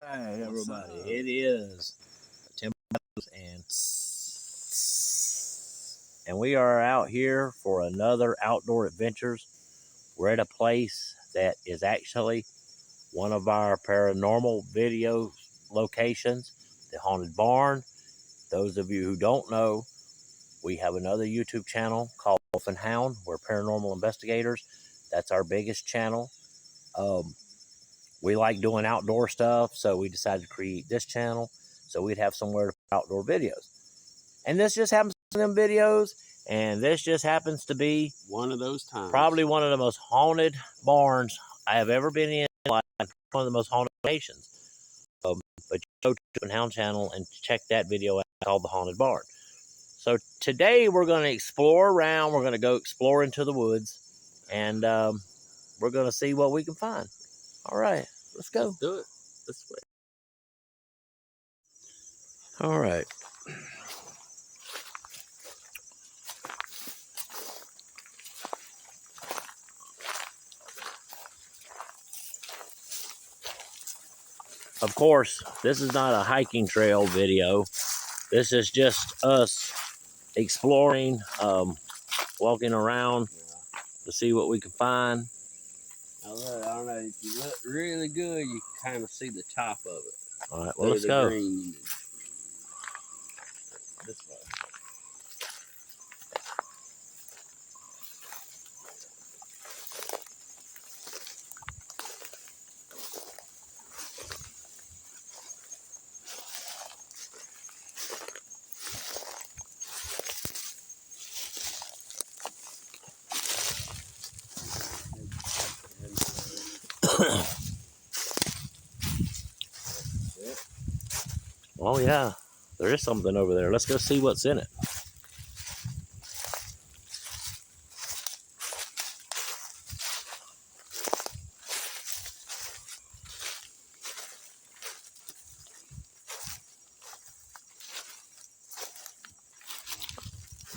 Hi, everybody. It is Tim and we are out here for another outdoor adventures. We're at a place that is actually one of our paranormal video locations, the Haunted Barn. Those of you who don't know, we have another YouTube channel called Wolf and Hound. We're paranormal investigators. That's our biggest channel. We like doing outdoor stuff, so we decided to create this channel so we'd have somewhere to put outdoor videos. And this just happens to be them videos, and this just happens to be one of those times. Probably one of the most haunted barns I have ever been in. One of the most haunted locations. But you go to the Hound channel and check that video out called The Haunted Barn. So today we're going to explore around. We're going to go explore into the woods, and we're going to see what we can find. All right, let's go. Let's do it this way. All right. Of course, this is not a hiking trail video. This is just us exploring, walking around to see what we can find. I don't know, if you look really good, you can kind of see the top of it. All right, well, let's go. Green. This way. Oh, yeah, there is something over there. Let's go see what's in it.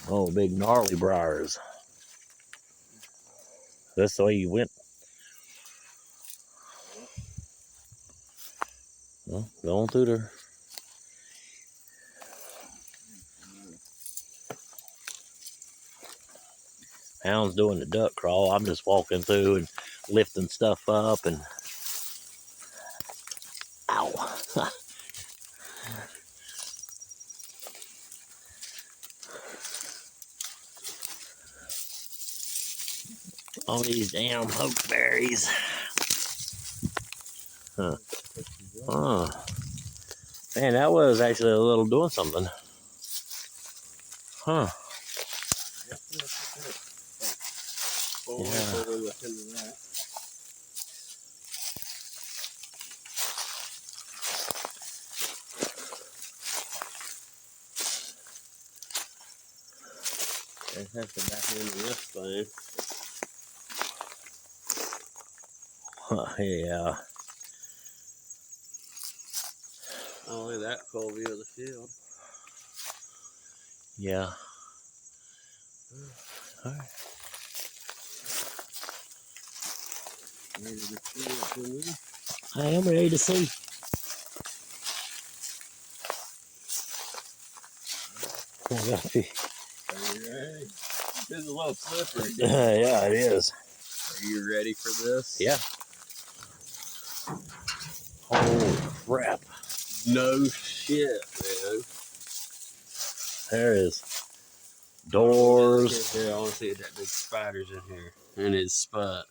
Oh, big gnarly briars. That's the way you went. Well, going through there. Hound's doing the duck crawl. I'm just walking through and lifting stuff up and... Ow. All these damn hokeberries. Huh. Oh. Man, that was actually a little doing something. Huh. Yeah. Let's have to back into this thing. Yeah. Only that cool view of the field. Yeah. All right. Ready to see what's in there? I am ready to see. Are you ready? This is a little slippery. Yeah, it is. Are you ready for this? Yeah. Holy crap. No shit, man. There is doors. Here, I want to see that big spider's in here. And his spot.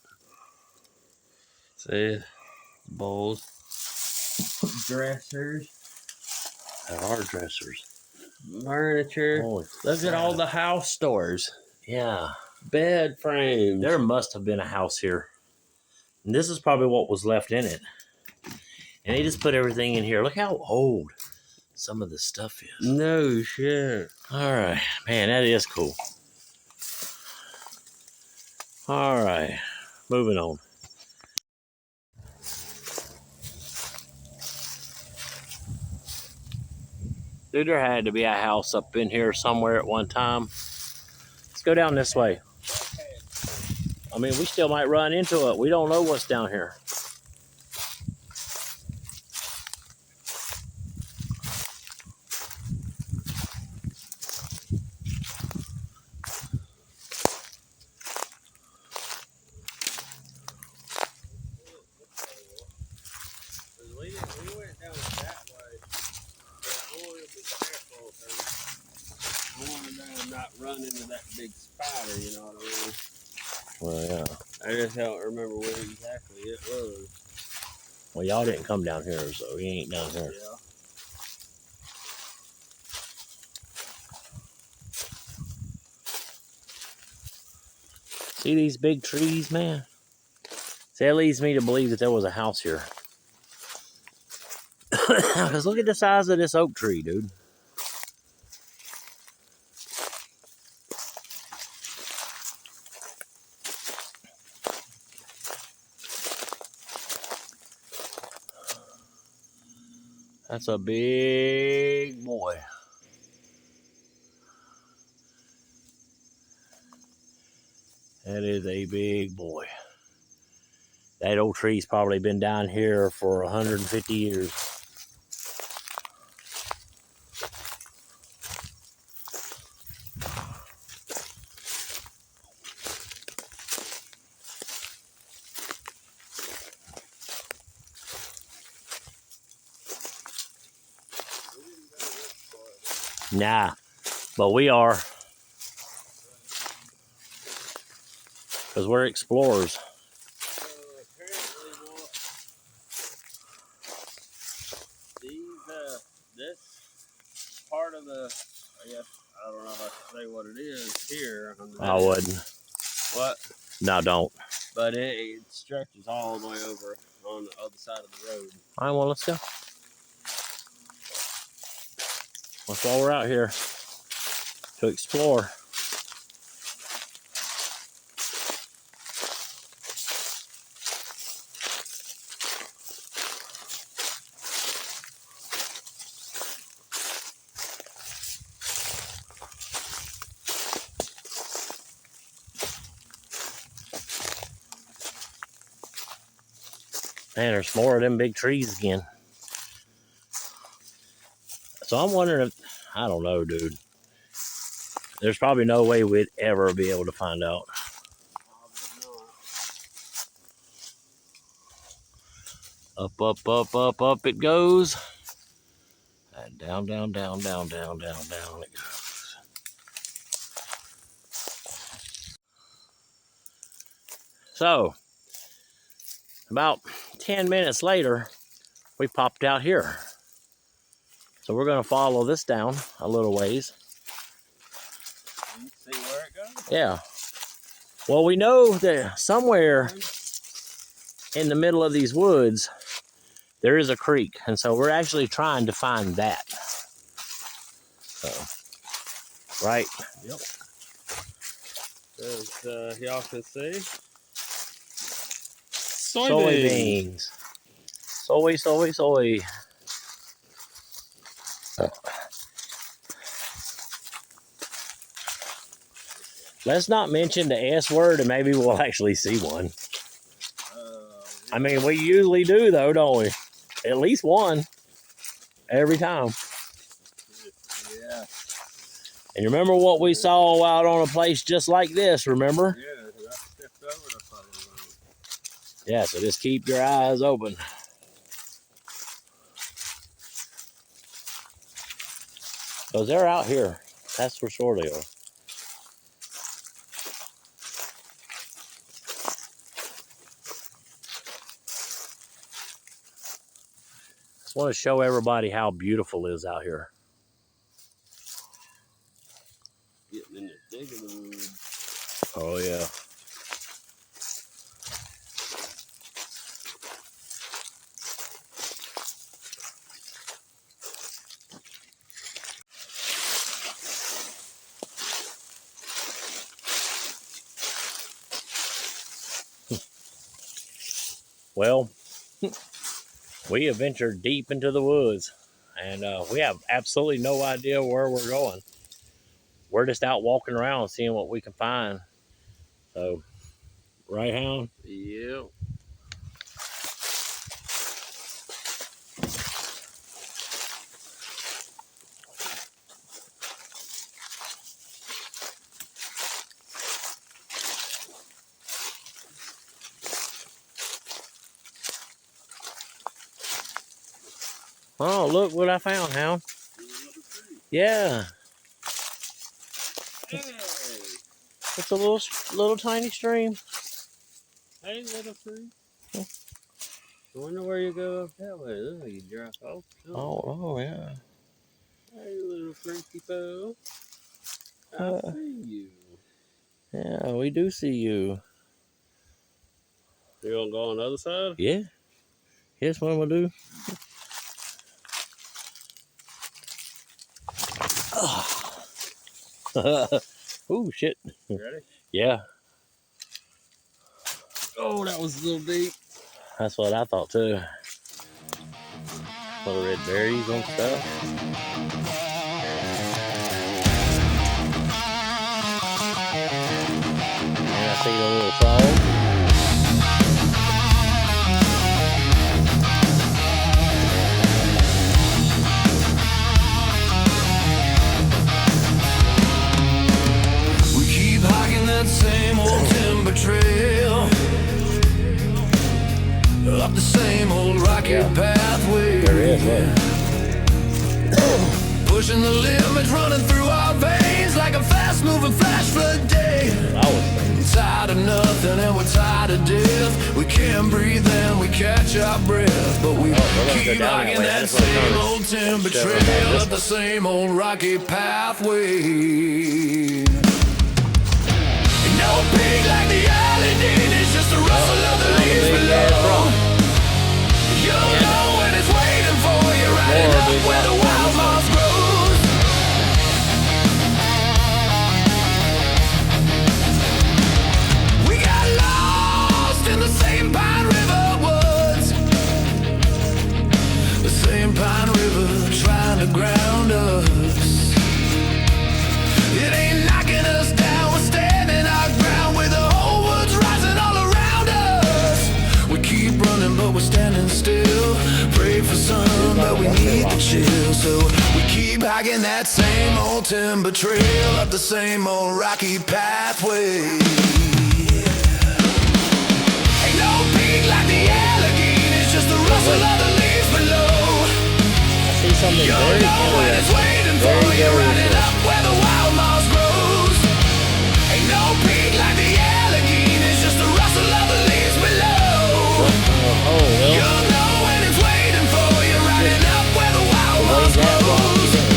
See? Bowls. Dressers. There are dressers. Furniture. Holy Look at all the house stores. Yeah. Bed frames. There must have been a house here. And this is probably what was left in it. And they just put everything in here. Look how old some of this stuff is. No shit. All right. Man, that is cool. All right. Moving on. Dude, there had to be a house up in here somewhere at one time. Let's go down this way. I mean, we still might run into it. We don't know what's down here. not run into that big spider, you know what I mean? Well, yeah. I just don't remember where exactly it was. Well, y'all didn't come down here, so he ain't down here. Yeah. See these big trees, man? See, that leads me to believe that there was a house here. Because look at the size of this oak tree, dude. That's a big boy. That is a big boy. That old tree's probably been down here for 150 years. Nah, but we are. Because we're explorers. Apparently, what this part of the, I guess, I don't know how to say what it is here. I wouldn't. What? No, don't. But it stretches all the way over on the other side of the road. All right, well, let's go. That's why we're out here, to explore. Man, there's more of them big trees again. So I'm wondering if, I don't know, dude. There's probably no way we'd ever be able to find out. Up, up, up, up, up it goes. And down, down, down, down, down, down, down it goes. So, about 10 minutes later, we popped out here. So we're going to follow this down a little ways. See where it goes? Yeah. Well, we know that somewhere in the middle of these woods, there is a creek. And so we're actually trying to find that. So, right? Yep. As y'all can see, Soybeans. Soy, soy, soy. Let's not mention the S word and maybe we'll actually see one. I mean, we usually do though, don't we? At least one. Every time. Yeah. And you remember what we saw out on a place just like this, remember? Yeah, I stepped over the fucking road. Yeah, so just keep your eyes open. Because they're out here. That's for sure they are. Just want to show everybody how beautiful it is out here. Getting in the digging room. Oh, yeah. Well, we have ventured deep into the woods, and we have absolutely no idea where we're going. We're just out walking around seeing what we can find. So, right, Hound? Yep. Oh, look what I found, Hound. Yeah. Hey, It's a little tiny stream. Hey, little tree. I wonder where you go up that way. Oh, you drop off. Oh yeah. Hey, little freaky poo. I Uh, see you. yeah, we do see you. You gonna go on the other side? Yeah. Here's what we'll do. Oh shit. You ready? Yeah, Oh, that was a little deep. that's what I thought too. Little red berries on stuff. And I see the little frog. We keep hiking that same old timber trail, up the same old rocky pathway. There is, Pushing the limits, running through our veins like a fast-moving flash flood day. I was thinking. Tired of nothing and we're tired of death. We can't breathe and we catch our breath, but we keep hiking that same old timber trail up the same old rocky pathway. No pig like the Aladdin, it's just a rustle of the leaves below. You'll know when it's waiting for you, riding up where the wild moss grows. We got lost in the same Pine River woods, the same Pine River trying to ground us. It ain't knocking us down, we're standing our ground with the whole woods rising all around us. We keep running but we're standing still, pray for sun but we need the chill. So we keep hiking that same old timber trail up the same old rocky pathway. Ain't no peak like the Allegheny, it's just the rustle of the leaves below. I see something You'll very know when it's interesting. waiting for you, riding up where the wild moss grows. Ain't no peak like the Allegheny, it's just the rustle of the leaves below. Oh well. You'll know when it's waiting for you, riding up where the wild moss That rock grows. is.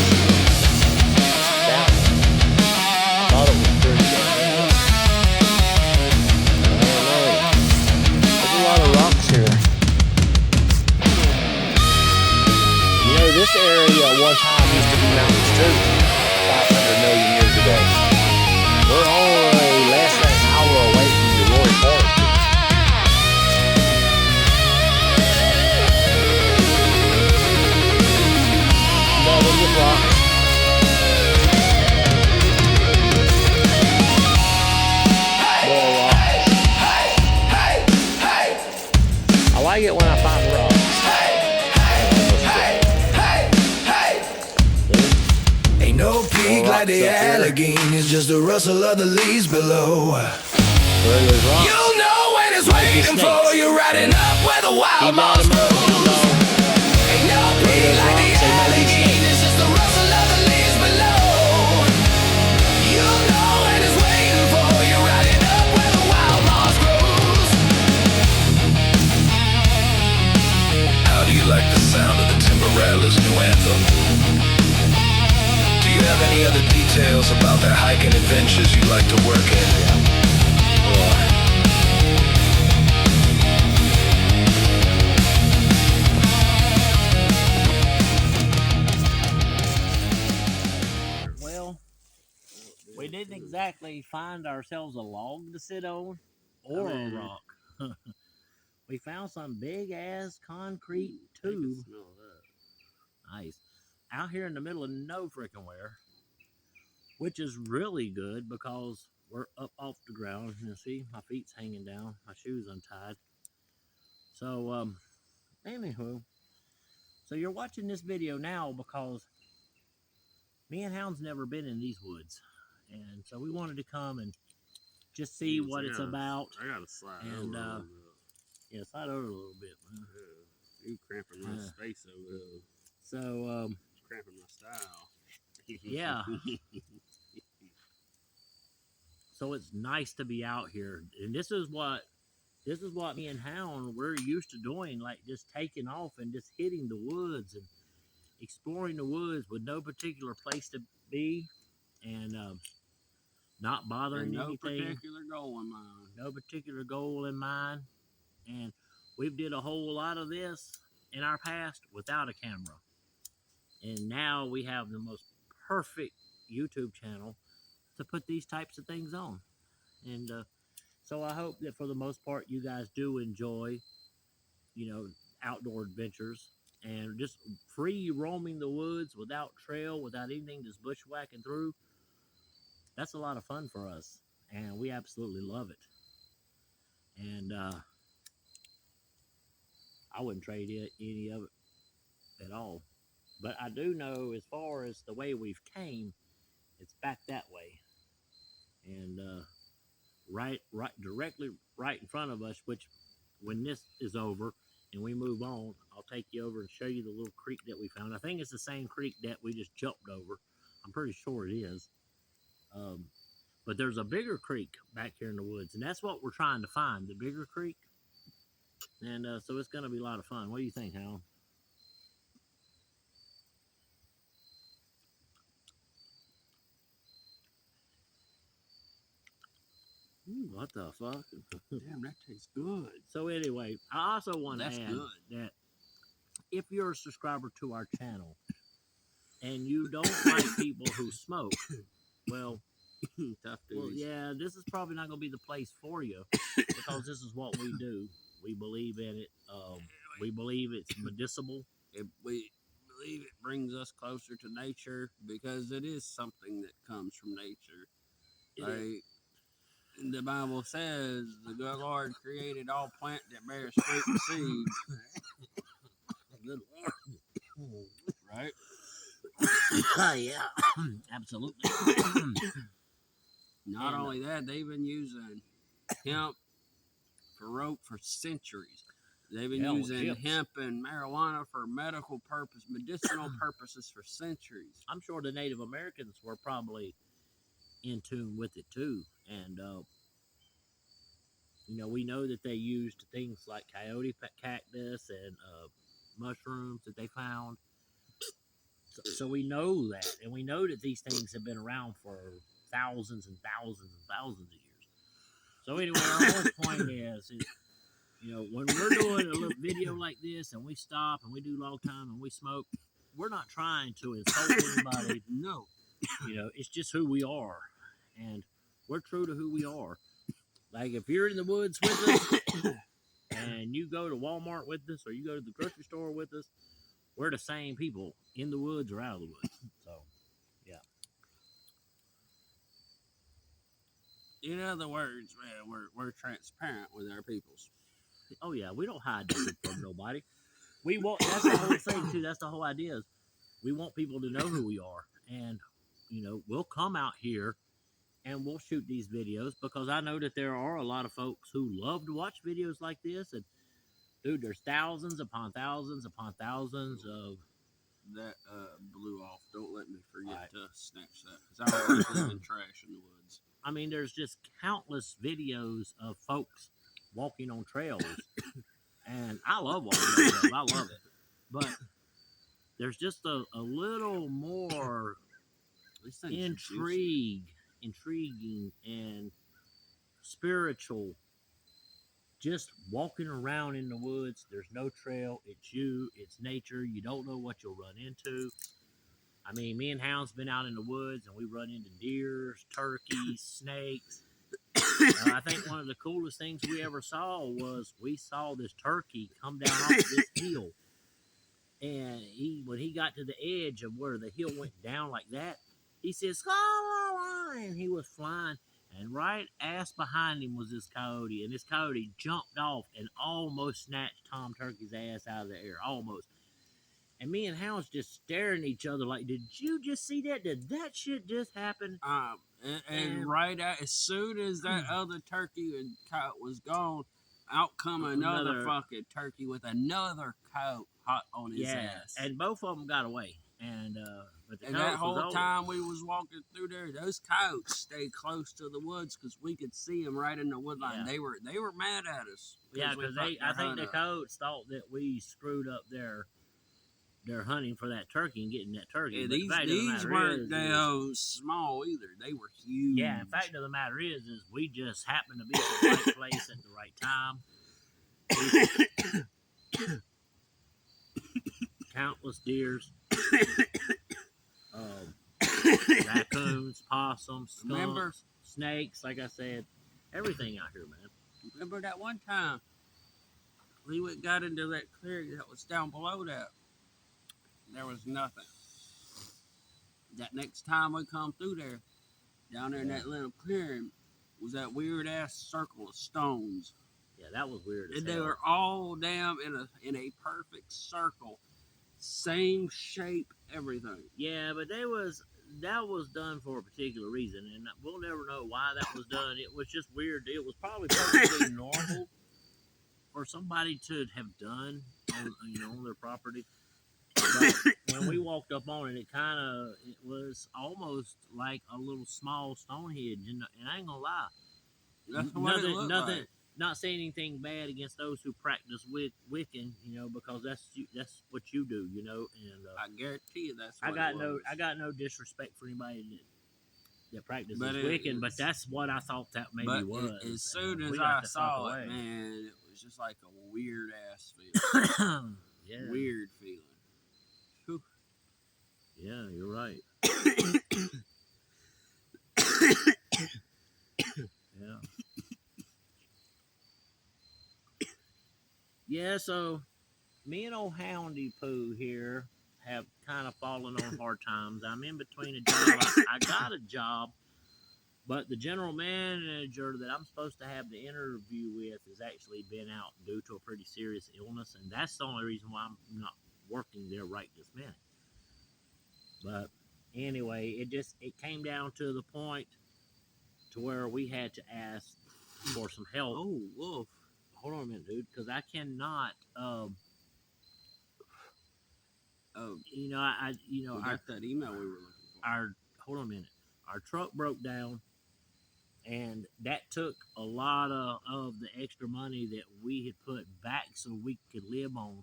That one. Thought it was pretty good. I don't know. There's a lot of rocks here. You know, this area one time used to be mountains too, 500 million years ago. We're only less than an hour away from the Roy Park. Nothing but rocks. More rocks. I like it when I find rocks. Ain't no peak like the Allegheny, it's just the rustle of the leaves below. There's rocks. You'll know when it's waiting for you, riding up where the wild moss grows. Ain't no peak like the Allegheny, it's just the rustle of the leaves below. You'll know when it's waiting for you, riding up where the wild moss grows. How do you like the sound of the Timber Rattlers' new anthem? Do you have any other details about their hiking adventures you'd like to work in? Well, we didn't exactly find ourselves a log to sit on or a rock. We found some big ass concrete tube. Smell that. Nice. Out here in the middle of no freaking where. Which is really good because we're up off the ground. You see, my feet's hanging down, my shoes untied. So, anywho, so you're watching this video now because me and Hound's never been in these woods. And so we wanted to come and just see what it's about. I gotta slide And, over a little bit. Yeah, slide over a little bit, man. You cramping my space over there. So, It's cramping my style. yeah. so it's nice to be out here, and this is what me and Hound we're used to doing, like just taking off and just hitting the woods and exploring the woods with no particular place to be, and not bothering And no anything, particular goal in mind. no particular goal in mind. And we've did a whole lot of this in our past without a camera, and now we have the most perfect YouTube channel to put these types of things on. And so I hope that for the most part you guys do enjoy, outdoor adventures and just free roaming the woods without trail, without anything, just bushwhacking through. That's a lot of fun for us, and we absolutely love it. And I wouldn't trade any of it at all. But I do know, as far as the way we've came, it's back that way, and directly right in front of us. Which, when this is over and we move on, I'll take you over and show you the little creek that we found. I think it's the same creek that we just jumped over. I'm pretty sure it is. But there's a bigger creek back here in the woods, and that's what we're trying to find, the bigger creek. And so it's going to be a lot of fun. What do you think, Hal? What the fuck? Damn, that tastes good. So anyway, I also want to That's add good. that if you're a subscriber to our channel and you don't like people who smoke, well, Tough well, dudes. yeah, this is probably not going to be the place for you, because this is what we do. We believe in it. We believe it's medicinal. We believe it brings us closer to nature because it is something that comes from nature. It Like is. the Bible says, the good Lord created all plant that bears fruit and seed. Good Lord. Right? Yeah, absolutely. Not And, only that, they've been using hemp for rope for centuries. They've been Hell, using gyps. hemp and marijuana for medical medicinal purposes for centuries. I'm sure the Native Americans were probably in tune with it too. And, we know that they used things like coyote cactus and mushrooms that they found. So we know that. And we know that these things have been around for thousands and thousands and thousands of years. So anyway, our whole point is when we're doing a little video like this and we stop and we do log time and we smoke, we're not trying to insult anybody. No. It's just who we are. And we're true to who we are. Like, if you're in the woods with us and you go to Walmart with us or you go to the grocery store with us, we're the same people in the woods or out of the woods. So, yeah. In other words, man, we're transparent with our peoples. Oh, yeah, we don't hide nothing from nobody. We want, that's the whole thing, too. That's the whole idea is we want people to know who we are. And, we'll come out here and we'll shoot these videos, because I know that there are a lot of folks who love to watch videos like this. And, dude, there's thousands upon thousands upon thousands of... That blew off. Don't let me forget Right. to snatch that, because I don't like leaving trash in the woods. I mean, there's just countless videos of folks walking on trails. And I love walking on trails. I love it. But there's just a little more These things are intriguing and spiritual just walking around in the woods. There's no trail. It's you. It's nature. You don't know what you'll run into. I mean, me and Hound's been out in the woods and we run into deers, turkeys, snakes. I think one of the coolest things we ever saw was we saw this turkey come down off this hill. And when he got to the edge of where the hill went down like that, he says, and he was flying. And right ass behind him was this coyote. And this coyote jumped off and almost snatched Tom Turkey's ass out of the air. Almost. And me and Hound's just staring at each other like, did you just see that? Did that shit just happen? And right as soon as that other turkey was gone, out come another fucking turkey with another coat hot on his ass. And both of them got away. And but the And coyotes that whole was over. time we was walking through there, those coyotes stayed close to the woods because we could see them right in the wood line. Yeah. they were mad at us. Yeah, we because fucked I their think hunt the up. coyotes thought that we screwed up their hunting for that turkey and getting that turkey. Yeah, But the fact of the these matter weren't is, damn small either. They were huge. yeah, in fact of the matter is we just happened to be at the right place at the right time. Countless deers, raccoons, possums, skunks, Remember? snakes. Like I said, everything out here, man. Remember that one time we got into that clearing that was down below that? There was nothing. That next time we come through there, down there in that little clearing, was that weird ass circle of stones. Yeah, that was weird. As And they hell. were all damn in a perfect circle, same shape, everything. Yeah, but that was done for a particular reason, and we'll never know why that was done. It was just weird. It was probably perfectly normal for somebody to have done on their property. But when we walked up on it, it was almost like a little small Stonehenge, and I ain't gonna lie, That's what it looked like. Not saying anything bad against those who practice Wiccan, because that's what you do, and I guarantee you that's what I got no disrespect for anybody that practices But Wiccan, but that's what I thought that maybe But was. as soon as We got I the saw fuck it, away. man, it was just like a weird ass feeling. Yeah, Weird feeling. Whew. yeah, you're right. Yeah. Yeah, so me and old Houndy Poo here have kind of fallen on hard times. I'm in between a job. I got a job, but the general manager that I'm supposed to have the interview with has actually been out due to a pretty serious illness, and that's the only reason why I'm not working there right this minute. But anyway, it came down to the point to where we had to ask for some help. Oh, wolf. Hold on a minute, dude, because I cannot. We got that email we were looking for. Hold on a minute. Our truck broke down, and that took a lot of the extra money that we had put back so we could live on.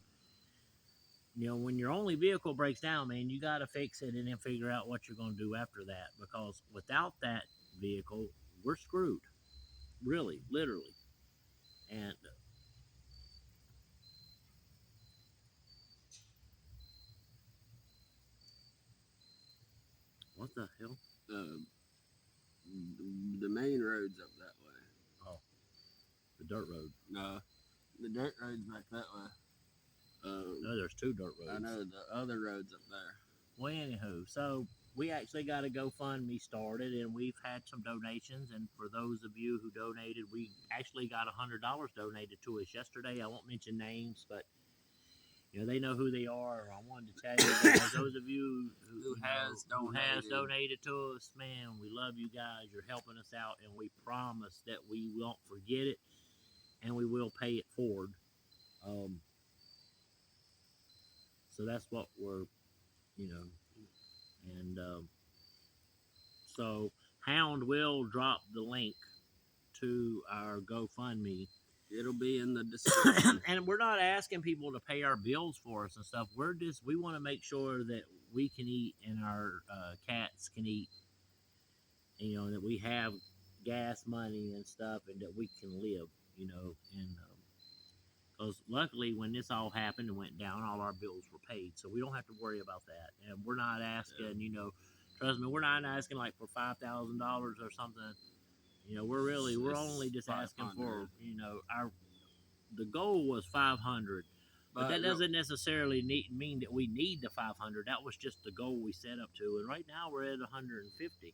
When your only vehicle breaks down, man, you got to fix it and then figure out what you're going to do after that. Because without that vehicle, we're screwed. Really, literally. And what the hell? The main road's up that way. Oh, the dirt road. No, the dirt road's back that way. No, there's two dirt roads. I know the other road's up there. Well, anywho, so we actually got a GoFundMe started, and we've had some donations. And for those of you who donated, we actually got $100 donated to us yesterday. I won't mention names, but they know who they are. I wanted to tell you guys, those of you who has donated to us, man, we love you guys. You're helping us out, and we promise that we won't forget it, and we will pay it forward. So that's what we're, and so Hound will drop the link to our GoFundMe. It'll be in the description. And we're not asking people to pay our bills for us and stuff. We want to make sure that we can eat and our cats can eat, that we have gas money and stuff, and that we can live, and because luckily when this all happened and went down, all our bills were paid, so we don't have to worry about that. And we're not asking, trust me, we're not asking like for $5,000 or something. We're only just asking for, the goal was 500, but that doesn't necessarily mean that we need the 500. That was just the goal we set up to, and right now we're at 150.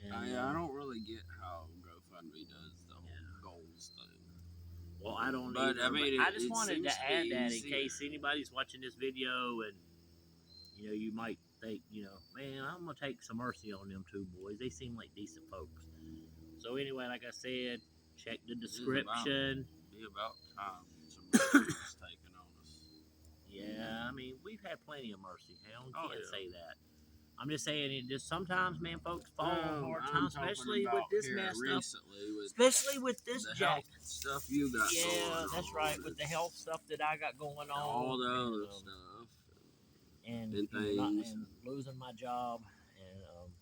And, I don't really get how GoFundMe does the whole goals thing. Well, I don't. But either, I mean, I just wanted to add that in easier. case anybody's watching this video and you might think, man, I'm gonna take some mercy on them two boys. They seem like decent folks. So anyway, like I said, check the description. Be about time some mercy was taken on us. Yeah, I mean, we've had plenty of mercy. Hell, you Oh, can't yeah. say that. I'm just saying it. Just sometimes, man, folks fall on hard I'm times, talking especially with about this here messed up. recently with Especially with this the jack. health stuff you got Yeah, going that's on. right. With the health stuff that I got going on, all the and, other stuff and and you know, things. and losing my job, and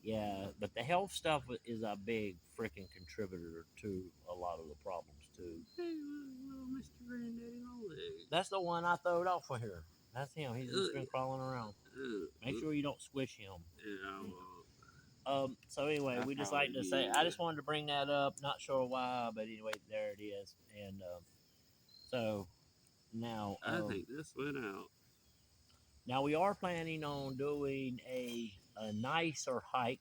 yeah, but the health stuff is a big freaking contributor to a lot of the problems too. Hey, little Mr. Granddaddy Longlegs. That's the one I throwed off for here. That's him. He's just been crawling around. Make sure you don't squish him. Yeah, I won't. So anyway, I we just like to probably say, did. I just wanted to bring that up. Not sure why, but anyway, there it is. And so now, I think this went out. now we are planning on doing a nicer hike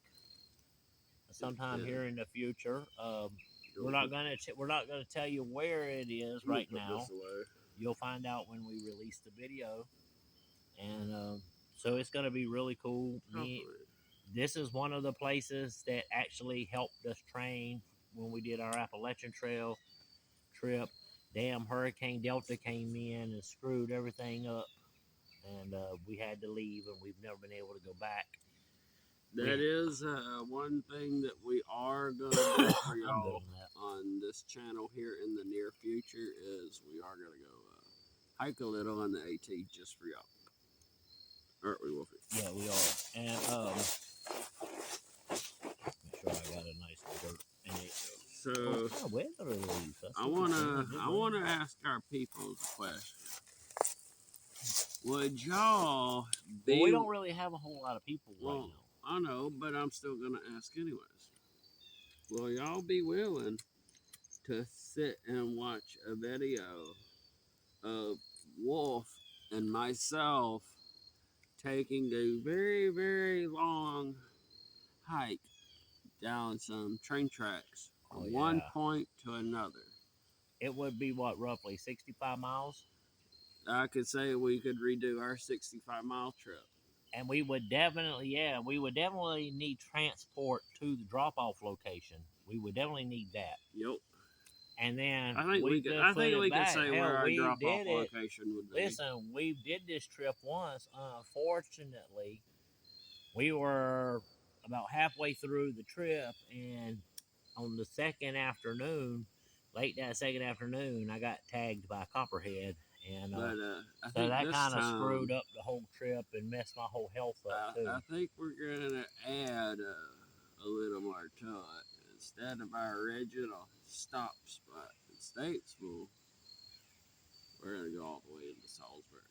sometime Yeah. here in the future. We're not gonna tell you where it is right now. You'll find out when we release the video, and so it's gonna be really cool. This is one of the places that actually helped us train when we did our Appalachian Trail trip. Damn, Hurricane Delta came in and screwed everything up, and we had to leave, and we've never been able to go back. That is one thing that we are going to do for y'all on this channel here in the near future is we are going to go hike a little on the AT just for y'all. Aren't we, Wolfie? Yeah, we are. And make sure I got a nice dirt. So what kind of weather it is? I wanna ask our people a question. Would y'all be? Well, we don't really have a whole lot of people right now. I know, but I'm still gonna ask anyways. Will y'all be willing to sit and watch a video of Wolf and myself taking a very, very long hike down some train tracks from one point to another? It would be what, roughly 65 miles? I could say we could redo our 65-mile trip. And we would definitely need transport to the drop-off location. We would definitely need that. Yep. And then I think we could say where our drop-off location would be. Listen, we did this trip once. Unfortunately, we were about halfway through the trip, and on the second afternoon, late that second afternoon, I got tagged by a copperhead. And so that kind of screwed up the whole trip and messed my whole health up too. I think we're gonna add a little more to it. Instead of our original stop spot in Statesville, we're gonna go all the way into Salisbury.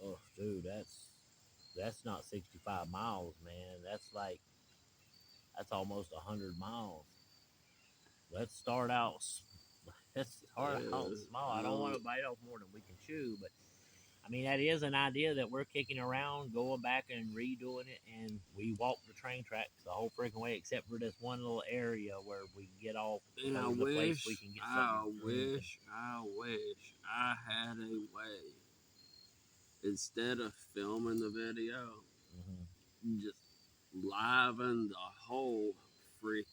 Oh, dude, that's not 65 miles, man. That's almost 100 miles. Let's start out. Let's start out small. I don't want to bite off more than we can chew, but I mean, that is an idea that we're kicking around, going back and redoing it, and we walk the train tracks the whole freaking way, except for this one little area where we can get off. And I wish I had a way, instead of filming the video, just liven the whole freaking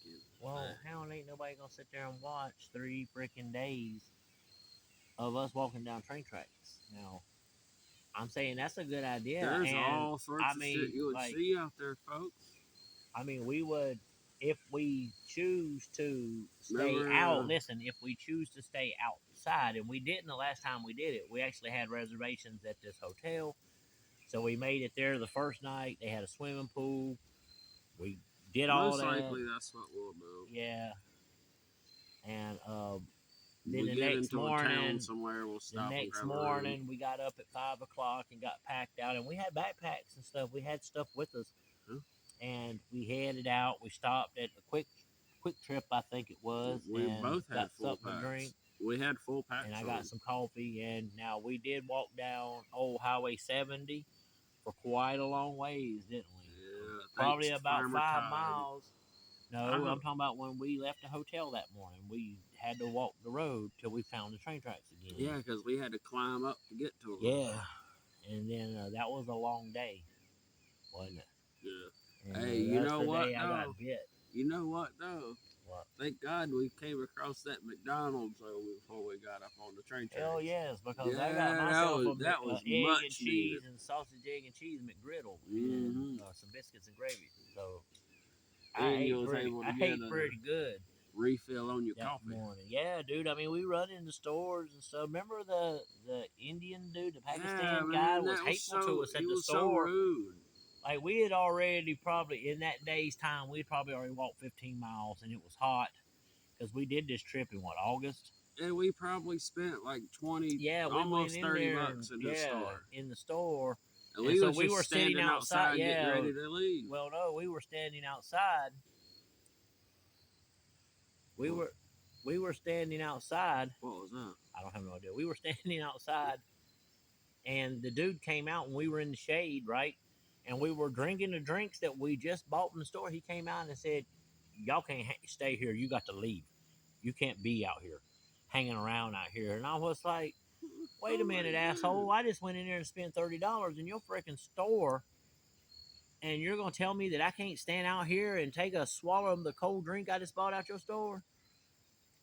thing. Hell, ain't nobody gonna sit there and watch 3 freaking days of us walking down train tracks. Now, I'm saying that's a good idea. There's all sorts of shit you would see out there, folks. I mean, we would, if we choose to stay out. Listen, if we choose to stay outside, and we didn't the last time we did it, we actually had reservations at this hotel, so we made it there the first night. They had a swimming pool. We did all that. Most likely, that's what we'll do. Yeah, and then the next morning, somewhere we'll stop. The next morning, we got up at 5 o'clock and got packed out, and we had backpacks and stuff. We had stuff with us, and we headed out. We stopped at a quick trip, I think it was. We both had full something to drink. We had full packs, and I got some coffee. And now we did walk down old Highway 70 for quite a long ways, didn't we? Yeah, probably about 5 miles. No, I'm talking about when we left the hotel that morning. We had to walk the road till we found the train tracks again. Yeah, because we had to climb up to get to them. Yeah, and then that was a long day, wasn't it? Yeah. And hey, you know what? I got bit. You know what though? What? Thank God we came across that McDonald's before we got up on the train tracks. Hell yes, because I Yeah, got that myself was- that was egg and much cheese needed. and sausage, egg and cheese McGriddle Mhm. and some biscuits and gravy. So And you was able to I get ate a pretty good refill on your that coffee. morning. Yeah, dude. I mean, we run into stores and stuff. Remember the Indian dude, the Pakistan guy, man, was that hateful to us at he the was so store. rude. Like we had already probably in that day's time, we'd probably already walked 15 miles, and it was hot because we did this trip in what, August? And we probably spent like 20, Yeah, we almost went in 30 there bucks in and, the store. in the store. And And we so was we just were sitting standing outside, getting yeah. ready to leave. Well, no, we were standing outside. We What? were standing outside. What was that? I don't have no idea. We were standing outside, and the dude came out, and we were in the shade, right? And we were drinking the drinks that we just bought in the store. He came out and said, "Y'all can't stay here. You got to leave. You can't be out here, hanging around out here." And I was like, "Wait a Oh my minute, God. asshole! I just went in there and spent $30 in your freaking store, and you're gonna tell me that I can't stand out here and take a swallow of the cold drink I just bought out your store?"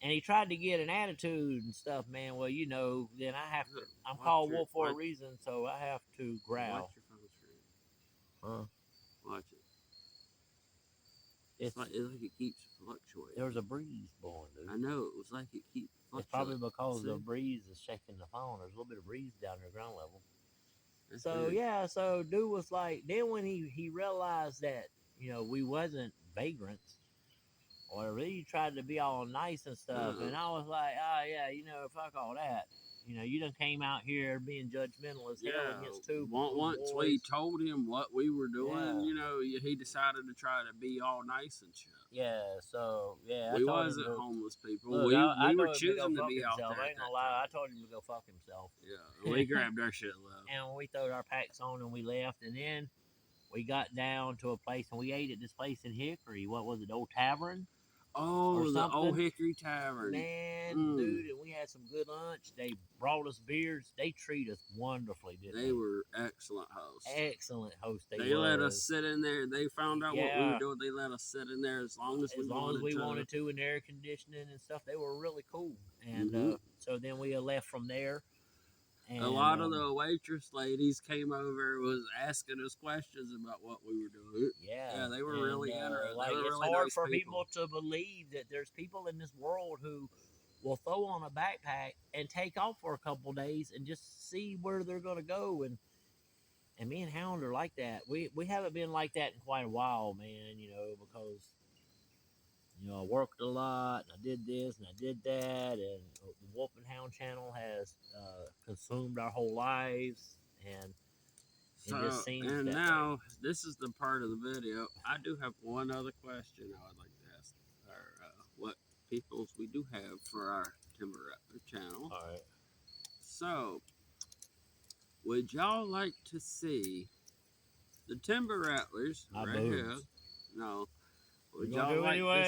And he tried to get an attitude and stuff, man. Well, you know, then I have to. I'm Watch called your- wolf for a watch- reason, so I have to growl. Watch your phone screen. Huh? Watch it. It's It's like it keeps fluctuating. there's a breeze blowing, dude. I know, it was like it keeps fluctuating. It's probably because the See? breeze is shaking the phone. There's a little bit of breeze down there, ground level. That's So it. yeah, so dude was like, then when he realized that we wasn't vagrants, or really tried to be all nice and stuff, and I was like, oh yeah, fuck all that. You done came out here being judgmental as hell against two Once boys. we told him what we were doing, Yeah. he decided to try to be all nice and shit. Yeah, so yeah, we I told wasn't him to, homeless people. look, we I were told him to choosing go to be fuck out himself. there. I ain't gonna lie, I told him to go fuck himself. Yeah, we grabbed our shit and left. And we throwed our packs on and we left, and then we got down to a place and we ate at this place in Hickory. What was it, Old Tavern? Oh, the something. Old Hickory Tavern. Man, dude, and we had some good lunch. They brought us beers. They treat us wonderfully, didn't they? They were excellent hosts. Excellent hosts. They let us sit in there. They found out what we Yeah. were doing. They let us sit in there as long as we wanted to, and air conditioning and stuff. They were really cool. And Mhm. so then we left from there. And, a lot of the waitress ladies came over, was asking us questions about what we were doing. Yeah, they were and, really interested. Like, they were it's really hard nice for people to believe that there's people in this world who will throw on a backpack and take off for a couple days and just see where they're going to go. And me and Hound are like that. We haven't been like that in quite a while, man. Because I worked a lot, and I did this, and I did that, and the Wolf and Hound channel has consumed our whole lives, and it just seems and that now way. this is the part of the video. I do have one other question I would like to ask, or what peoples we do have for our Timber Rattler channel. All right. So, would y'all like to see the Timber Rattlers My right boobs. here? No. Would We're gonna y'all do like anyway. to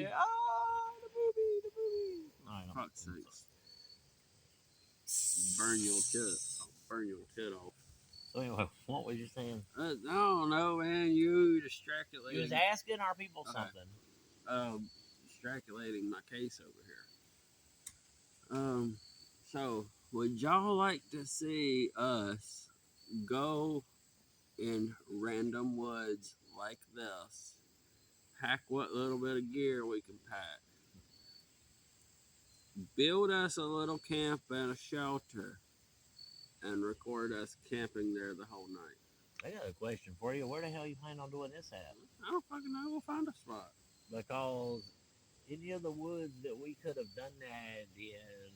see? Ah, the booby. All right, Fuck's sakes. Burn your tit off. So anyway, what was you saying? I don't know, man. You distraculating. You was asking our people Okay. something. Distraculating my case over here. So would y'all like to see us go in random woods like this, pack what little bit of gear we can pack, build us a little camp and a shelter, and record us camping there the whole night? I got a question for you. Where the hell you plan on doing this at? I don't fucking know. We'll find a spot. Because any of the woods that we could have done that in.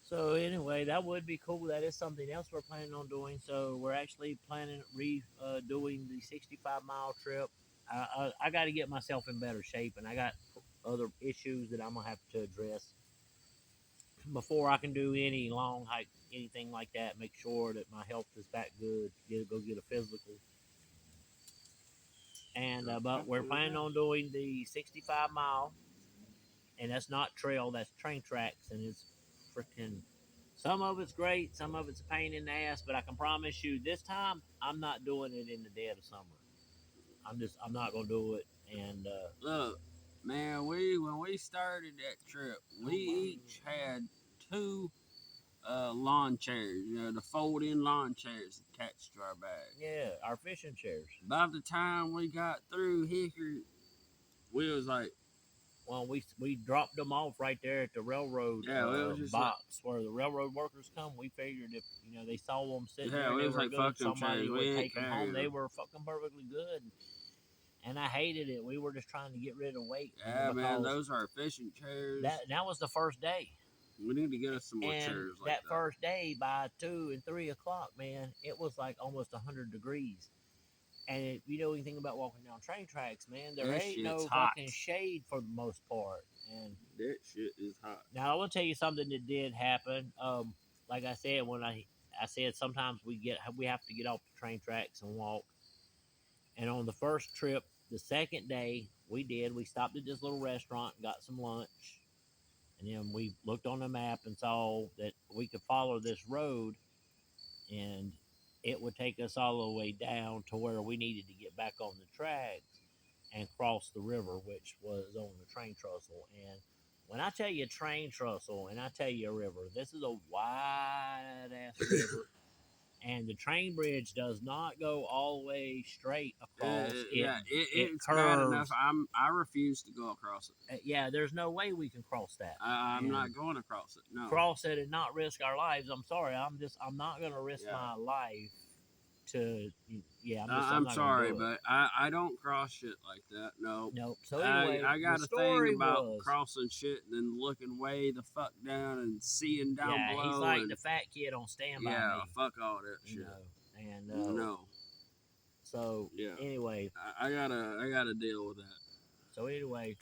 So anyway, that would be cool. That is something else we're planning on doing. So we're actually planning doing the 65-mile trip. I got to get myself in better shape, and I got other issues that I'm gonna have to address before I can do any long hike, anything like that. Make sure that my health is back good. Go get a physical. And but we're planning on doing the 65-mile, and that's not trail, that's train tracks, and it's freaking. Some of it's great, some of it's a pain in the ass, but I can promise you this time I'm not doing it in the dead of summer. I'm not gonna do it. And Look, man, when we started that trip, we each had two lawn chairs, the fold-in lawn chairs attached to our bag. yeah, our fishing chairs. By the time we got through Hickory, we was like, Well, we dropped them off right there at the railroad yeah, we was just box where the railroad workers come. We figured if they saw them sitting Yeah, there, and we they was were like, good, "Fuck them somebody chairs, we would ain't take them home. carrying They them." were fucking perfectly good, and I hated it. We were just trying to get rid of weight. yeah, man, because those are fishing chairs. that was the first day. We need to get us some more And chairs like that that. first day, by 2 and 3 o'clock, man, it was like almost 100 degrees. And if you know anything about walking down train tracks, man, there That ain't no shit's hot. fucking shade for the most part. And That shit is hot. now I will tell you something that did happen. Like I said, when I said sometimes we have to get off the train tracks and walk. And on the first trip, the second day, we stopped at this little restaurant, got some lunch, and then we looked on the map and saw that we could follow this road, and it would take us all the way down to where we needed to get back on the tracks and cross the river, which was on the train trestle. And when I tell you train trestle and I tell you a river, this is a wide ass river. And the train bridge does not go all the way straight across. It's curves. bad enough. I refuse to go across it. Yeah, there's no way we can cross that. I'm not going across it. No. Cross it and not risk our lives. I'm sorry. I'm not going to risk Yeah. my life to. Yeah, I'm not sorry, gonna do it. but I don't cross shit like that. No. Nope. So anyway, I got the a story thing about was, crossing shit and then looking way the fuck down and seeing down yeah, below. he's like and, the fat kid on Stand By yeah, Me. fuck all that You shit. know, and No. so Yeah. anyway, I gotta deal with that.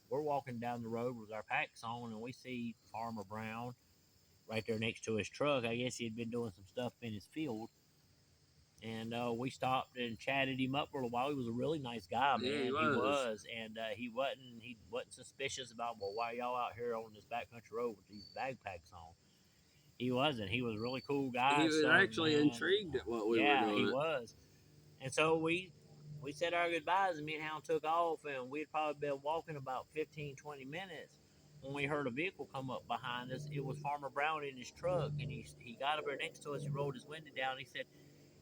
We're walking down the road with our packs on, and we see Farmer Brown right there next to his truck. I guess he'd been doing some stuff in his field. And we stopped and chatted him up for a while. He was a really nice guy, man. Yeah, he He was. was, and he wasn't suspicious about, well, why y'all out here on this backcountry road with these backpacks on. He wasn't. He was a really cool guy. He was so, actually man, intrigued at what we were yeah, doing. he was. And so we said our goodbyes, and me and Hound took off, and we'd probably been walking about 15, 20 minutes when we heard a vehicle come up behind us. It was Farmer Brown in his truck, and he got up there next to us. He rolled his window down. And he said,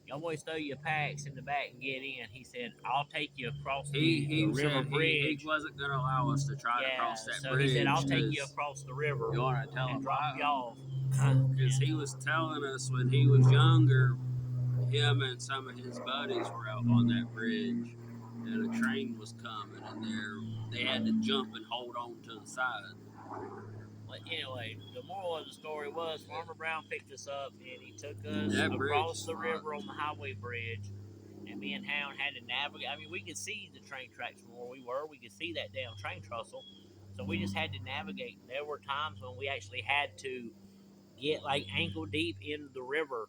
"Y'all boys throw your packs in the back and get in." He said, "I'll take you across the river bridge." He wasn't going to allow us to try to cross that so bridge. he said, "I'll take you across the river You want to tell and him drop you why? off." Because he was telling us when he was younger, him and some of his buddies were out on that bridge, and a train was coming, and they had to jump and hold on to the side. But anyway, the moral of the story was Farmer Brown picked us up and he took us That across bridge the river on the highway bridge, and me and Hound had to navigate. I mean, we could see the train tracks from where we were. We could see that damn train trestle, so we just had to navigate. There were times when we actually had to get like ankle deep into the river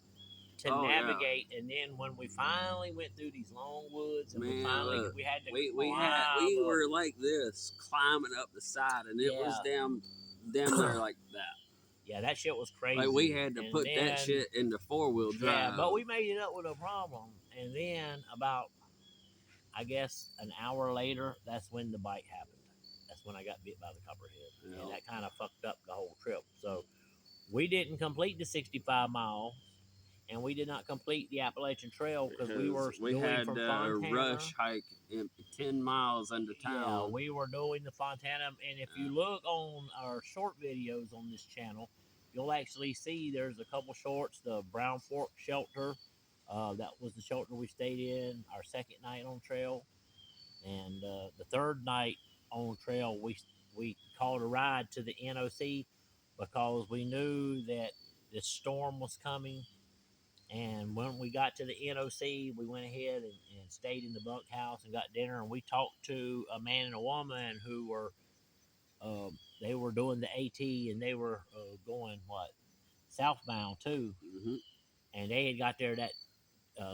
to navigate, and then when we finally went through these long woods, and we had to we climb were like this climbing up the side, and it was damn there like that. Yeah, that shit was crazy. Like we had to And put then, that shit into 4-wheel drive. Yeah, but we made it up with no problem. And then about, I guess, an hour later, that's when the bite happened. That's when I got bit by the copperhead, and that kind of fucked up the whole trip. So we didn't complete the 65 miles. And we did not complete the Appalachian Trail because we had from Fontana. Rush hike 10 miles into town. Yeah, we were doing the Fontana. And if you look on our short videos on this channel, you'll actually see there's a couple shorts. The Brown Fork Shelter, that was the shelter we stayed in our second night on trail. And the third night on trail, we called a ride to the NOC because we knew that the storm was coming. And when we got to the NOC, we went ahead and stayed in the bunkhouse and got dinner. And we talked to a man and a woman who were, they were doing the AT, and they were going, southbound too. Mm-hmm. And they had got there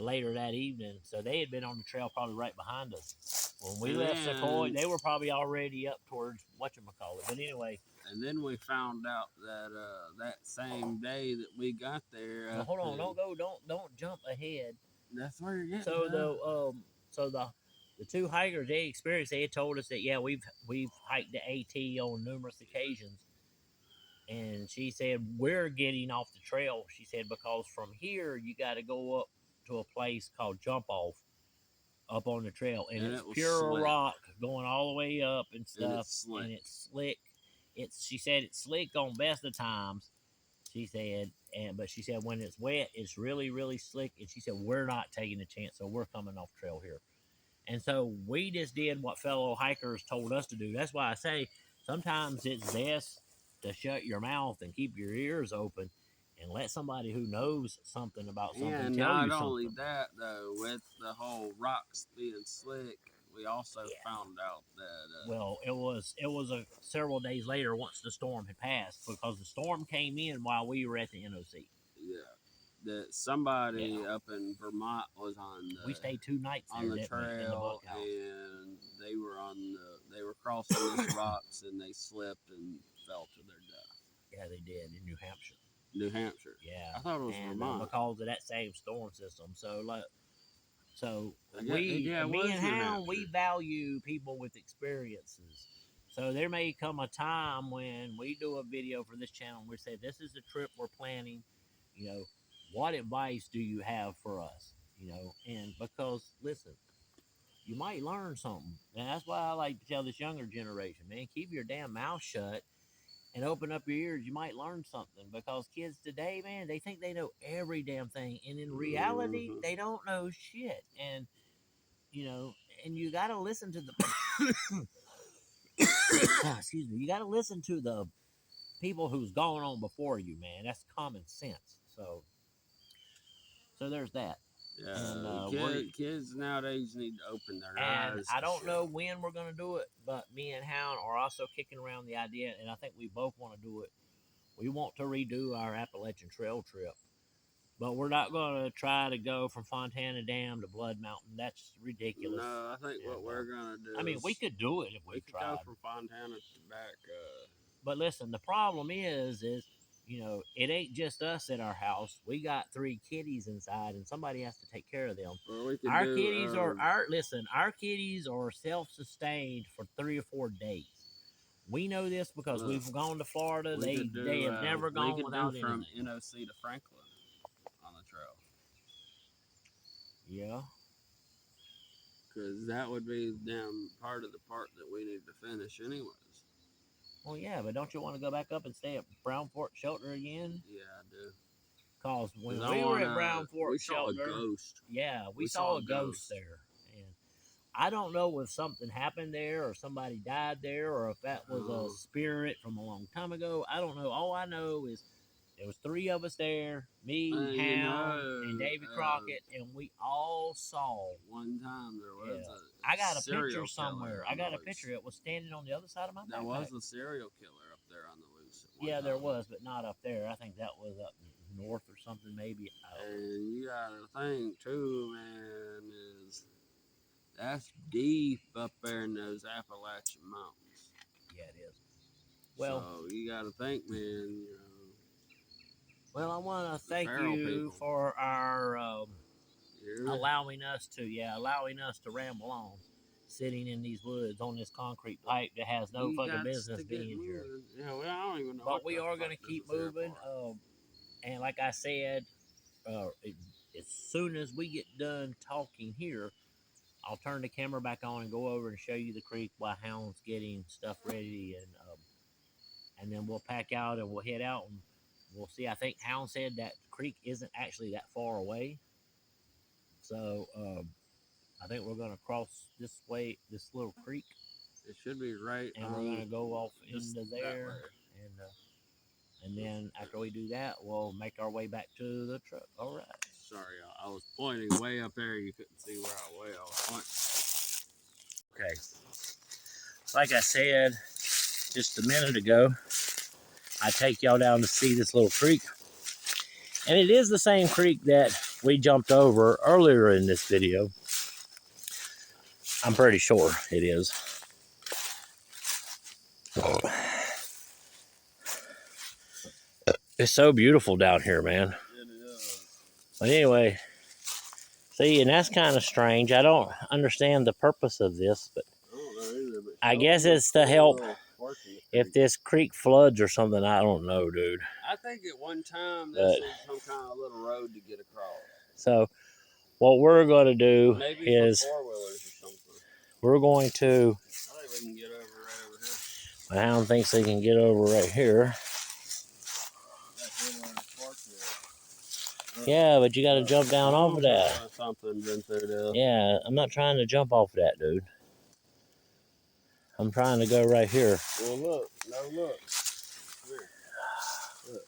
later that evening. So they had been on the trail probably right behind us. When we left Sequoia, they were probably already up towards whatchamacallit. But anyway. And then we found out that that same day that we got there. Well, hold on, don't jump ahead. That's where you're getting. So the two hikers they experienced, they had told us that yeah, we've hiked the AT on numerous occasions, and she said we're getting off the trail. She said because from here you got to go up to a place called Jump Off up on the trail, and it's it was pure slick. rock going all the way up and stuff, slick. and it's slick. She said it's slick on best of times. She said, but she said when it's wet, it's really really slick, and she said we're not taking a chance, so we're coming off trail here. And so we just did what fellow hikers told us to do. That's why I say sometimes it's best to shut your mouth and keep your ears open and let somebody who knows something about something And tell you not something. only that, though, with the whole rocks being slick, we also found out that. Well, it was several days later once the storm had passed, because the storm came in while we were at the NOC. Yeah. That somebody up in Vermont was on the, we stayed 2 nights on there, the trail, and they were crossing these rocks, and they slipped and fell to their death. Yeah, they did in New Hampshire. New Hampshire. Yeah, I thought it was Vermont because of that same storm system. So me and Hound, we value people with experiences. So there may come a time when we do a video for this channel and we say, this is the trip we're planning. You know, what advice do you have for us? You know, and because, listen, you might learn something. And that's why I like to tell this younger generation, man, keep your damn mouth shut and open up your ears. You might learn something, because kids today, man, they think they know every damn thing. And in reality, they don't know shit. And, you know, and you got to listen to the, excuse me, you got to listen to the people who's gone on before you, man. That's common sense. So there's that. Yeah, and, kids nowadays need to open their and eyes. I don't know when we're going to do it, but me and Hound are also kicking around the idea, and I think we both want to do it. We want to redo our Appalachian Trail trip, but we're not going to try to go from Fontana Dam to Blood Mountain. That's ridiculous. No, I think what we're going to do, I mean, we could do it if we could tried. go from Fontana to back. But listen, the problem is, you know, it ain't just us at our house. We got 3 kitties inside, and somebody has to take care of them. Our kitties are self-sustained for 3 or 4 days. We know this because we've gone to Florida. They have never gone without anything. From NOC to Franklin on the trail. Yeah. Because that would be damn part of the part that we need to finish anyways. Well, yeah, but don't you want to go back up and stay at Brown Fort Shelter again? Yeah, I do. Because when we were at Brown Fort Shelter, saw a ghost. Yeah, we saw a ghost there. And I don't know if something happened there or somebody died there or if that was a spirit from a long time ago. I don't know. All I know is there was 3 of us there, me, Hound, and Davy Crockett, and we all saw. One time there was I got a picture somewhere. I got a picture. It was standing on the other side of my backpack. There was a serial killer up there on the loose. Yeah, there was, but not up there. I think that was up north or something, maybe. And you gotta think too, man, is that's deep up there in those Appalachian Mountains. Yeah, it is. Well, so you gotta think, man. You know, well, I want to thank you for our allowing us to ramble on, sitting in these woods on this concrete pipe that has no fucking business being here. Yeah, well, I don't even know. But we are going to keep moving. And like I said, as soon as we get done talking here, I'll turn the camera back on and go over and show you the creek while Hound's getting stuff ready, and then we'll pack out and we'll head out and we'll see. I think Hound said that creek isn't actually that far away, so I think we're going to cross this way, this little creek. It should be right, and we're going to go off into there, and then after we do that, we'll make our way back to the truck. All right. Sorry, I was pointing way up there. You couldn't see where I was pointing. Okay. Like I said just a minute ago, I take y'all down to see this little creek. And it is the same creek that we jumped over earlier in this video. I'm pretty sure it is. It's so beautiful down here, man. It is. But anyway, See, and that's kind of strange. I don't understand the purpose of this, but I don't know either, but I guess it's to help if this creek floods or something. I don't know, dude. I think at one time But- this is some kind of little road to get across. So what we're going to do Maybe is for four-wheelers or something. we're going to, I think we can get over right over here. my hound thinks they can get over right here. Yeah, but you got to jump down off of that. Something's in through there. Yeah, I'm not trying to jump off of that, dude. I'm trying to go right here. Well, look. No, look. Here. Look.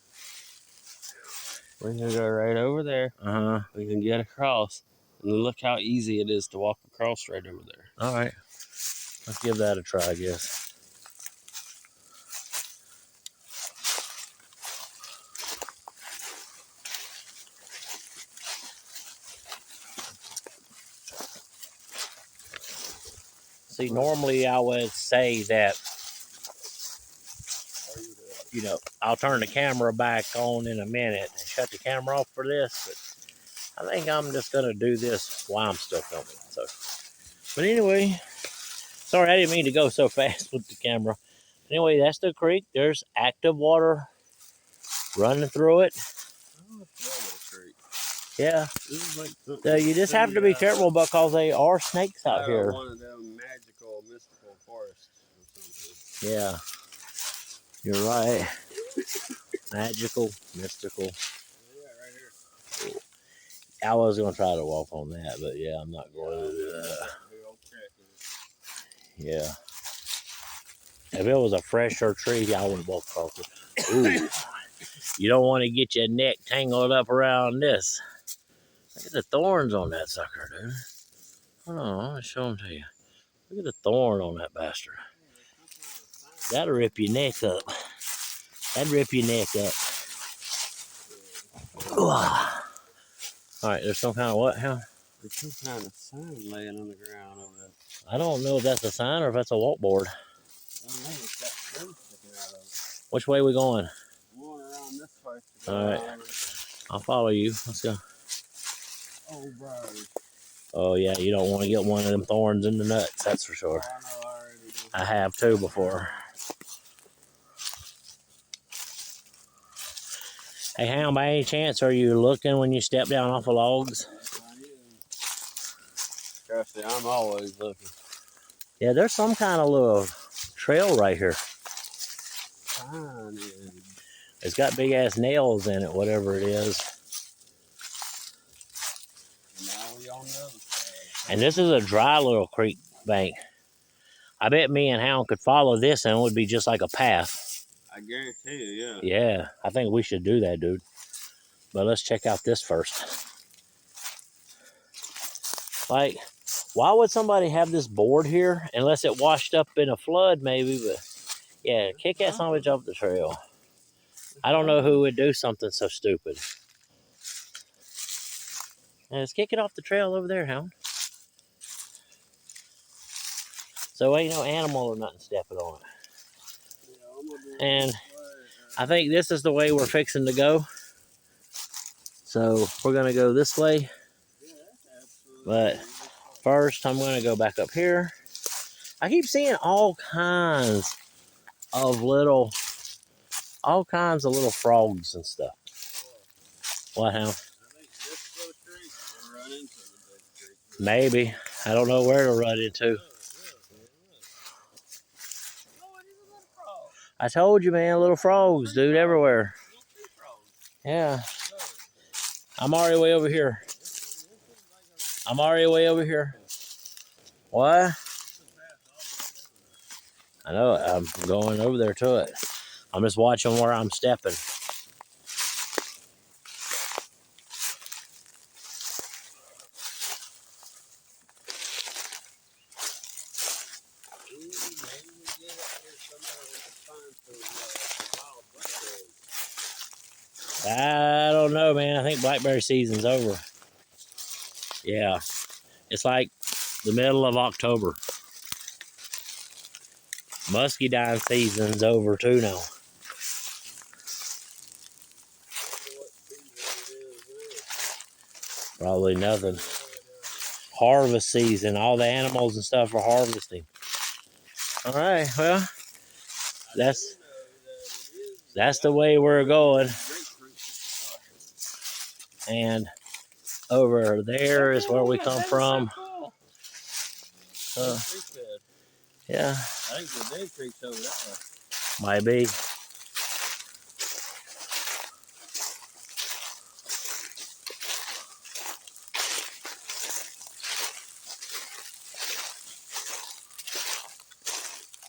We can go right over there. Uh-huh. We can get across. And look how easy it is to walk across right over there. All right. Let's give that a try, I guess. See, normally I would say that, you know, I'll turn the camera back on in a minute and shut the camera off for this, but I think I'm just going to do this while I'm still filming. So, but anyway, sorry, I didn't mean to go so fast with the camera. Anyway, that's the creek. There's active water running through it. Yeah. This is like So you just have to be careful because there are snakes out here. One of them magical, mystical forests or something. Yeah. You're right. Magical, mystical. Yeah, right here. I was going to try to walk on that, but yeah, I'm not going to do that. Yeah. If it was a fresher tree, I would walk across it. Ooh. You don't want to get your neck tangled up around this. Look at the thorns on that sucker, dude. Hold on, I'm going to show them to you. Look at the thorn on that bastard. That'll rip your neck up. That'd rip your neck up. All right, there's some kind of what, Hal? There's some kind of sign laying on the ground over there. I don't know if that's a sign or if that's a walkboard. I don't know, it's got strings sticking out of it. Which way we going? I'm going around this way. All right. I'll follow you. Let's go. Oh, bro. Oh, yeah, you don't want to get one of them thorns in the nuts, that's for sure. I know I already do. I have too before. Hey, Hound, by any chance, are you looking when you step down off of logs? Trust me, I'm always looking. Yeah, there's some kind of little trail right here. Fine, yeah. It's got big ass nails in it, whatever it is. Now we on the other side. And this is a dry little creek bank. I bet me and Hound could follow this and it would be just like a path. I guarantee you, yeah. Yeah, I think we should do that, dude. But let's check out this first. Like, why would somebody have this board here? Unless it washed up in a flood, maybe. But, yeah, kick that son of a bitch off the trail. I don't know who would do something so stupid. And let's kick it off the trail over there, Hound. So ain't no animal or nothing stepping on it. And I think this is the way we're fixing to go. So we're going to go this way. But first, I'm going to go back up here. I keep seeing all kinds of little frogs and stuff. What, Hound? Maybe. I don't know where to run into. I told you, man, little frogs, dude, everywhere. Yeah. I'm already way over here. What? I know, I'm going over there to it. I'm just watching where I'm stepping. I don't know, man. I think blackberry season's over. Yeah. It's like the middle of October. Muscadine season's over too now. Probably nothing. harvest season. All the animals and stuff are harvesting. All right, well, that's the way we're going. And over there is where we come from. Yeah. I think the big creek's over that way. Might be.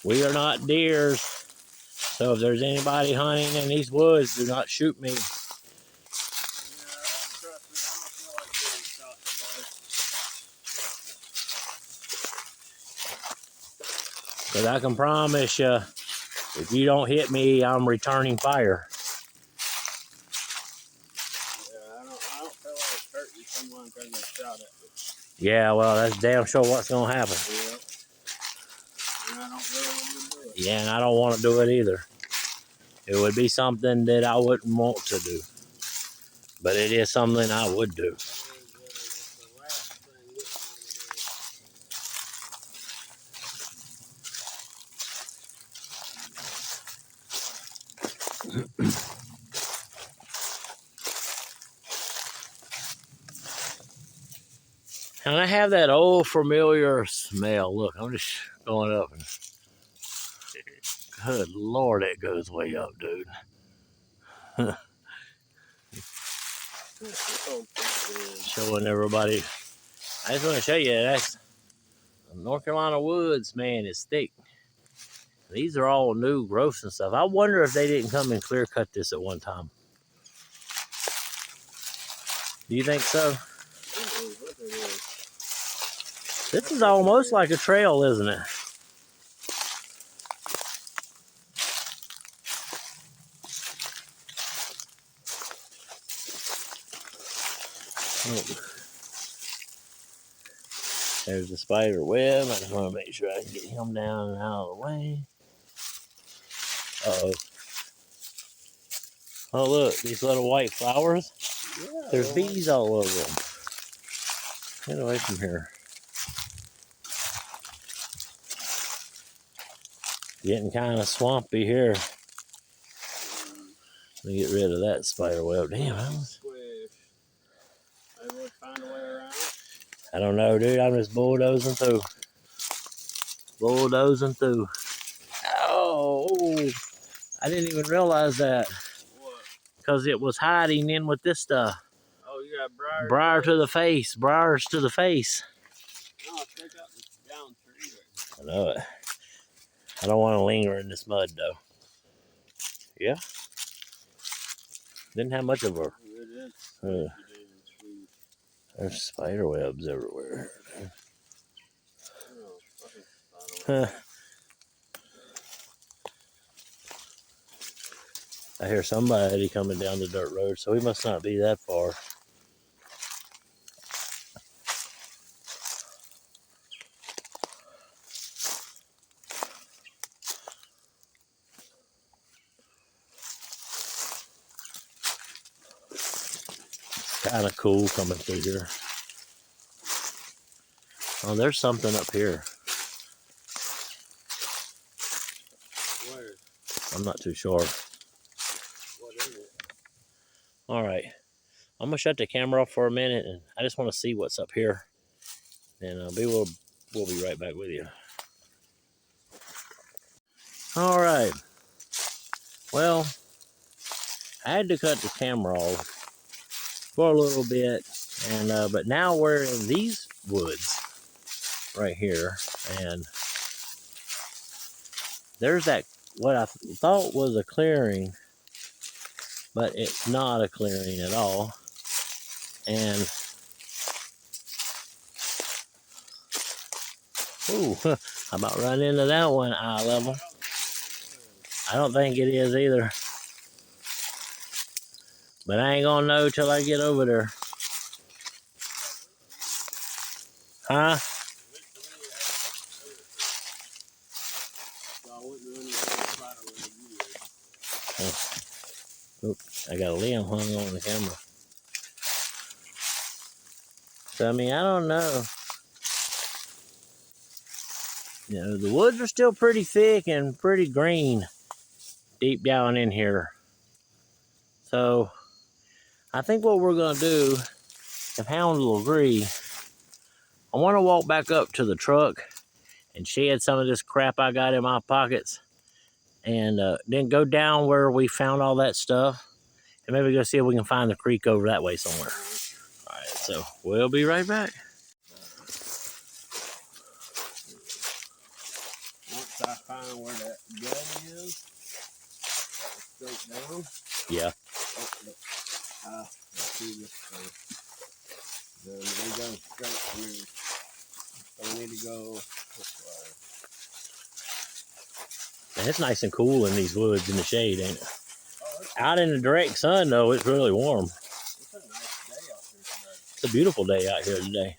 We are not deers, so if there's anybody hunting in these woods, do not shoot me. Because I can promise you, if you don't hit me, I'm returning fire. Yeah, I don't feel like hurting someone because they shot at me. Yeah, well, that's damn sure what's going to happen. Yeah. And I don't really want to do it. Yeah, and I don't want to do it either. It would be something that I wouldn't want to do. But it is something I would do. And I have that old familiar smell. Look, I'm just going up. And good Lord, it goes way up, dude. Showing everybody. I just want to show you, that's North Carolina woods, man, it's thick. These are all new growths and stuff. I wonder if they didn't come and clear cut this at one time. Do you think so? This is almost like a trail, isn't it? Oh. There's the spider web. I just want to make sure I can get him down and out of the way. Uh-oh. Oh, look, these little white flowers. Yeah, There's bees all over them. Get away from here. Getting kind of swampy here. Let me get rid of that spider web. Damn, I would find a way around. I don't know, dude. I'm just bulldozing through. Bulldozing through. Oh, I didn't even realize that. What? Because it was hiding in with this stuff. Oh, you got briars? Briar to the face. Briars to the face. No, check out this down tree right I know it. I don't want to linger in this mud, though. Yeah. Didn't have much of a... It is. There's spider webs everywhere. Oh, I hear somebody coming down the dirt road, so we must not be that far. Kind of cool coming through here. Oh, there's something up here. Where? I'm not too sure. What is it? All right. I'm going to shut the camera off for a minute, and I just want to see what's up here. And we'll be right back with you. All right. Well, I had to cut the camera off for a little bit, and but now we're in these woods right here, and there's that what I thought was a clearing, but it's not a clearing at all. And ooh, I about run into that one eye level. I don't think it is either. But I ain't gonna know till I get over there. Huh? Oh, I got a limb hung on the camera. So, I mean, I don't know. You know, the woods are still pretty thick and pretty green deep down in here. So I think what we're gonna do, if Hound will agree, I wanna walk back up to the truck and shed some of this crap I got in my pockets, and then go down where we found all that stuff, and maybe go see if we can find the creek over that way somewhere. All right, so we'll be right back. Once I find where that gully is, straight down. Yeah. Oh, look. Let's do this first. Then we go straight through. So we need to go this way. And it's nice and cool in these woods in the shade, ain't it? Oh, Out in the direct sun, though, it's really warm. it's a nice day out here today. It's a beautiful day out here today.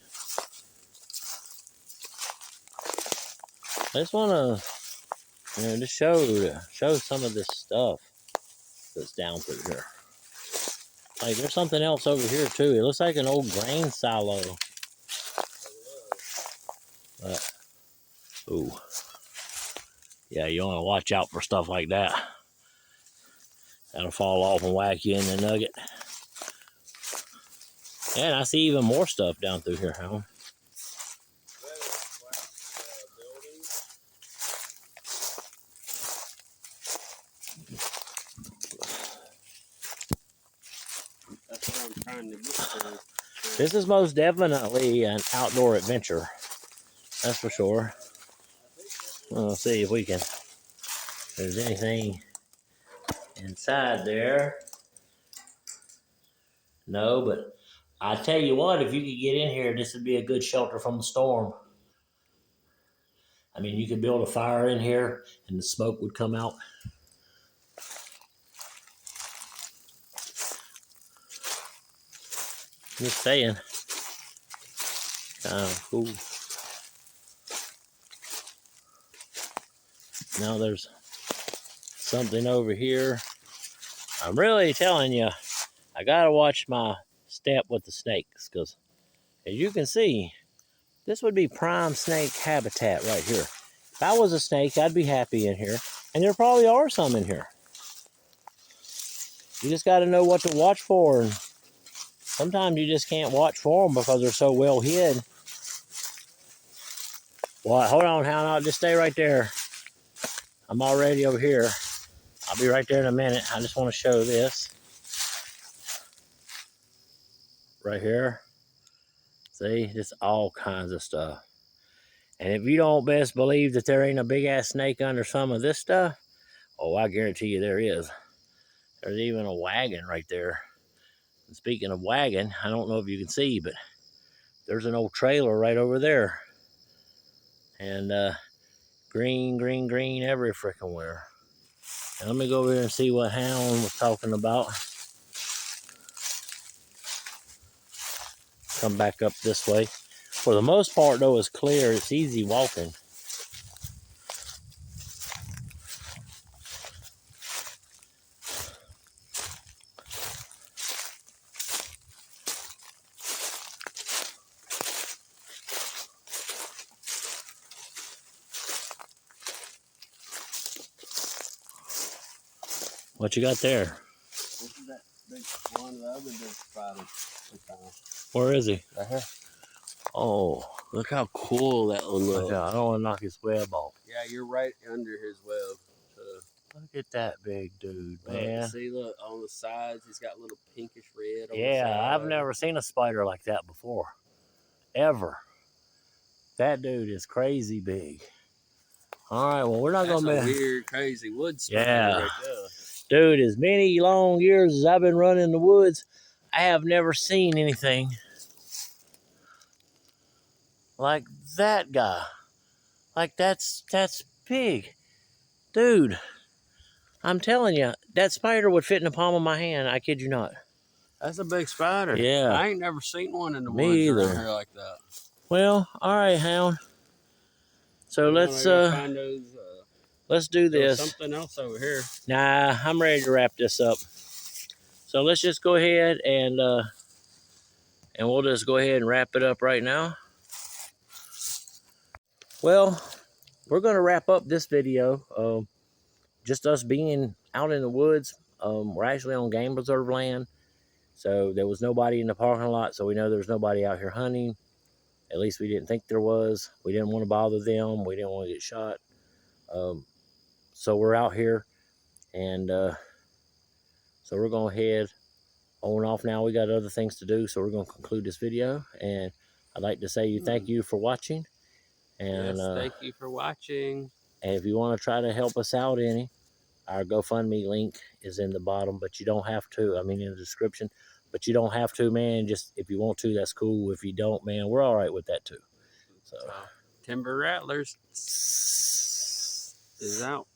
I just want to, just show some of this stuff that's down through here. Like, there's something else over here too. It looks like an old grain silo. But, ooh, yeah, you want to watch out for stuff like that. That'll fall off and whack you in the nugget. And I see even more stuff down through here, Hound. That's what I'm trying to get to. This is most definitely an outdoor adventure. That's for sure. We'll see if we can. If there's anything inside there. No, but I tell you what, if you could get in here, this would be a good shelter from the storm. I mean, you could build a fire in here and the smoke would come out. Just saying. Kind of cool. Now there's something over here. I'm really telling you, I gotta watch my step with the snakes, because as you can see, this would be prime snake habitat right here. If I was a snake, I'd be happy in here, and there probably are some in here. You just got to know what to watch for, and sometimes you just can't watch for them because they're so well hid. Well, hold on, Hound, I'll just stay right there. I'm already over here. I'll be right there in a minute. I just want to show this. Right here. See, just all kinds of stuff. And if you don't best believe that there ain't a big ass snake under some of this stuff, oh, I guarantee you there is. There's even a wagon right there. And speaking of wagon, I don't know if you can see, but there's an old trailer right over there. And green, green, green every frickin' where. And let me go over here and see what Hound was talking about. Come back up this way. For the most part, though, it's clear. It's easy walking. What you got there? This is that big one of the other big spiders. Where is he? Right here. Oh, Look how cool that one looks. I don't want to knock his web off. Yeah, you're right under his web. Look at that big dude, Look, man. see, look, on the sides, he's got little pinkish red on the Yeah, side. I've never seen a spider like that before. Ever. That dude is crazy big. All right, well, we're not That's going to a be... weird, crazy wood spider. Yeah. Right there. Dude, as many long years as I've been running the woods, I have never seen anything like that guy. Like, that's big. Dude, I'm telling you, that spider would fit in the palm of my hand. I kid you not. That's a big spider. Yeah. I ain't never seen one in the Me woods either. around here like that. Well, all right, Hound. So let's find those, do there's this. something else over here. Nah, I'm ready to wrap this up. So let's just go ahead and we'll just go ahead and wrap it up right now. Well, we're going to wrap up this video. Just us being out in the woods. We're actually on game preserve land. So there was nobody in the parking lot. So we know there's nobody out here hunting. At least we didn't think there was. We didn't want to bother them. We didn't want to get shot. So we're out here. And so we're going to head on off now. We got other things to do. So we're going to conclude this video. And I'd like to say thank you for watching. And yes, thank you for watching. And if you want to try to help us out any, our GoFundMe link is in the bottom, but you don't have to. I mean, in the description, but you don't have to, man. Just if you want to, that's cool. If you don't, man, we're all right with that too. So, Timber Rattlers is out.